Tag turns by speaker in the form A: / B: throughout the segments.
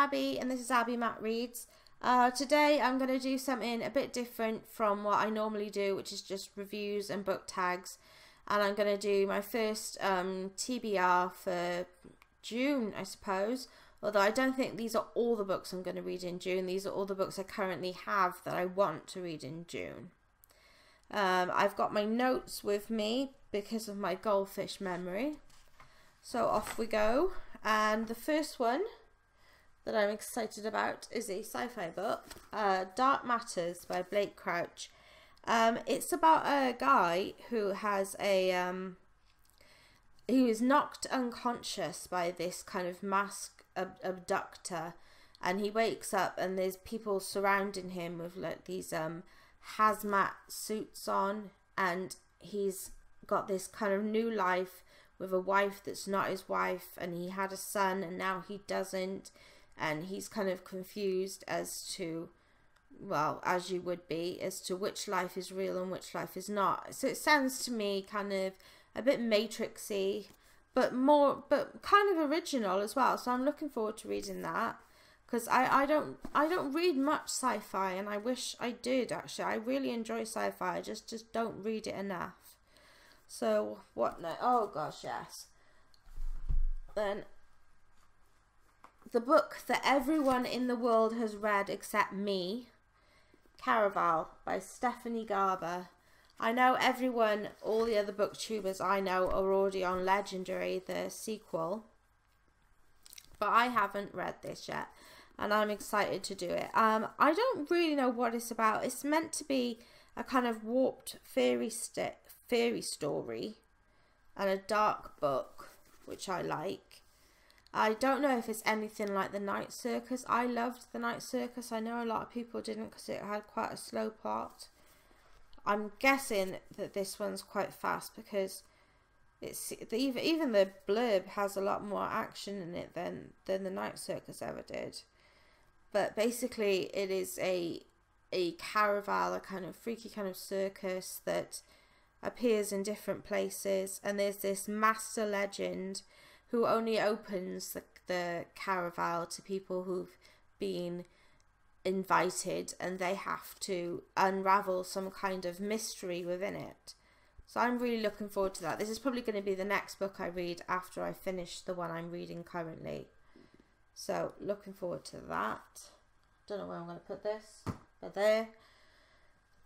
A: Abby, and this is Abby Mack Reads. Today I'm going to do something a bit different from what I normally do, which is just reviews and book tags. And I'm going to do my first TBR for June, I suppose. Although I don't think these are all the books I'm going to read in June. These are all the books I currently have that I want to read in June. I've got my notes with me because of my goldfish memory. So off we go. And the first one that I'm excited about is a sci-fi book, Dark Matters by Blake Crouch. It's about a guy who has who is knocked unconscious by this kind of masked abductor, and he wakes up and there's people surrounding him with like these hazmat suits on, and he's got this kind of new life with a wife that's not his wife, and he had a son and now he doesn't, and he's kind of confused as to, well, as you would be, as to which life is real and which life is not. So it sounds to me kind of a bit Matrixy, but kind of original as well. So I'm looking forward to reading that, because I don't read much sci-fi, and I wish I did actually. I really enjoy sci-fi. I just don't read it enough. So what now? Oh gosh, yes. Then the book that everyone in the world has read except me, Caraval by Stephanie Garber. I know everyone, all the other booktubers I know are already on Legendary, the sequel, but I haven't read this yet, and I'm excited to do it. I don't really know what it's about. It's meant to be a kind of warped fairy story and a dark book, which I like. I don't know if it's anything like The Night Circus. I loved The Night Circus. I know a lot of people didn't because it had quite a slow plot. I'm guessing that this one's quite fast because it's even the blurb has a lot more action in it than The Night Circus ever did. But basically it is a caraval, a kind of freaky kind of circus that appears in different places, and there's this master legend who only opens the caraval to people who've been invited, and they have to unravel some kind of mystery within it. So I'm really looking forward to that. This is probably going to be the next book I read after I finish the one I'm reading currently. So looking forward to that. Don't know where I'm going to put this, but there.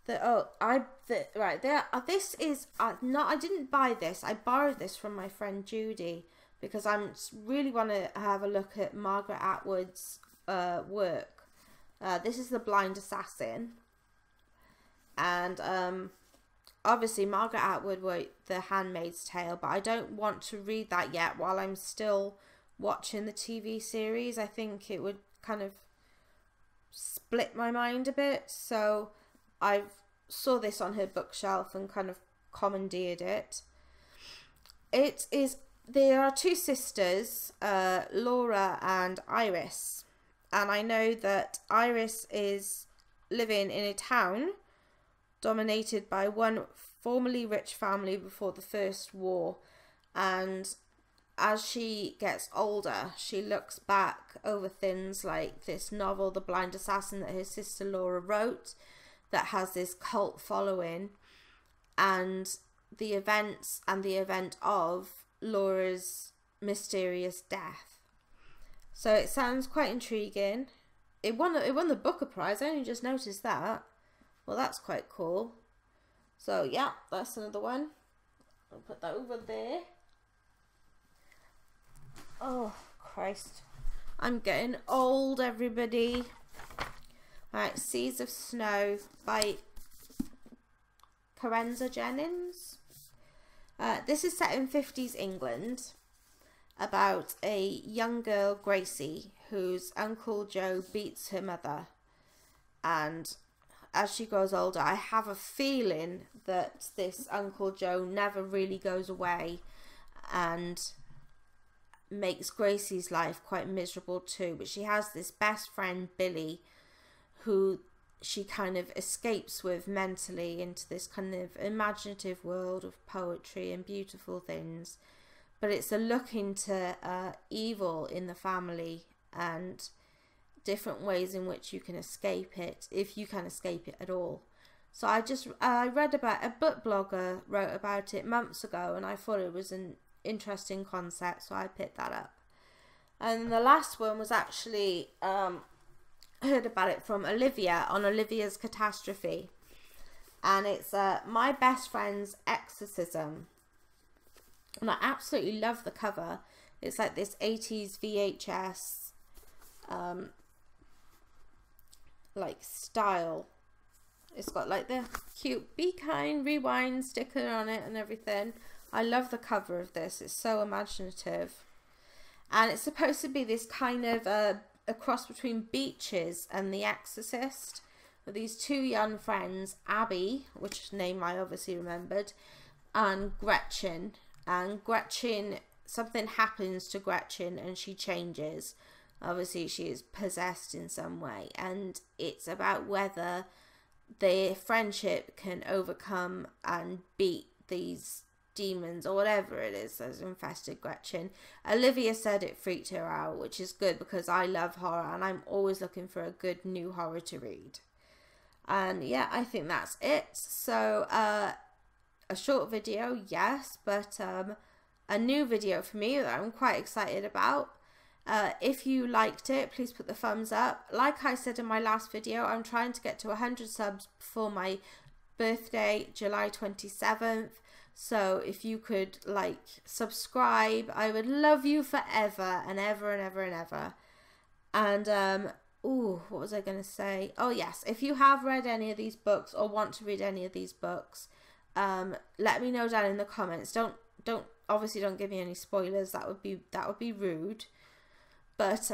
A: Right there. This is not. I didn't buy this. I borrowed this from my friend Judy because I really want to have a look at Margaret Atwood's work. This is The Blind Assassin, and obviously Margaret Atwood wrote The Handmaid's Tale, but I don't want to read that yet while I'm still watching the TV series. I think it would kind of split my mind a bit, so I saw this on her bookshelf and kind of commandeered it. There are two sisters, Laura and Iris, and I know that Iris is living in a town dominated by one formerly rich family before the First War, and as she gets older, she looks back over things like this novel, The Blind Assassin, that her sister Laura wrote, that has this cult following, and the events and the event of Laura's mysterious death. So it sounds quite intriguing. It won the Booker Prize. I only just noticed that. Well, that's quite cool. So yeah, that's another one. I'll put that over there. Oh Christ, I'm getting old, everybody. Right, Seas of Snow by Karenza Jennings. This is set in 50s England, about a young girl, Gracie, whose Uncle Joe beats her mother. And as she grows older, I have a feeling that this Uncle Joe never really goes away and makes Gracie's life quite miserable too. But she has this best friend, Billy, who she kind of escapes with mentally into this kind of imaginative world of poetry and beautiful things. But it's a look into evil in the family, and different ways in which you can escape it, if you can escape it at all. So I read about, a book blogger wrote about it months ago, and I thought it was an interesting concept, so I picked that up. And the last one was actually heard about it from Olivia on Olivia's Catastrophe, and it's My Best Friend's Exorcism, and I absolutely love the cover. It's like this 80s VHS like style. It's got like the cute Be Kind Rewind sticker on it and everything. I love the cover of this. It's so imaginative. And it's supposed to be this kind of a cross between Beaches and The Exorcist. With these two young friends, Abby, which name I obviously remembered, and Gretchen. And Gretchen, something happens to Gretchen and she changes. Obviously she is possessed in some way. And it's about whether their friendship can overcome and beat these demons or whatever it is that's infested Gretchen. Olivia said it freaked her out, which is good because I love horror and I'm always looking for a good new horror to read. And yeah, I think that's it. So a short video, yes, but a new video for me that I'm quite excited about. If you liked it, please put the thumbs up. Like I said in my last video, I'm trying to get to 100 subs before my birthday, July 27th. So if you could like subscribe, I would love you forever and ever and ever and ever. And ooh, what was I going to say? Oh yes, if you have read any of these books or want to read any of these books, let me know down in the comments. Don't obviously don't give me any spoilers. That would be rude. But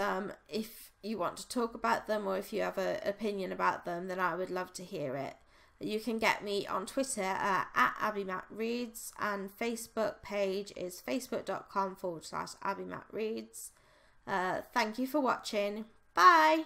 A: if you want to talk about them or if you have an opinion about them, then I would love to hear it. You can get me on Twitter at AbbieMackReads, and Facebook page is facebook.com/AbbieMackReads. Thank you for watching. Bye!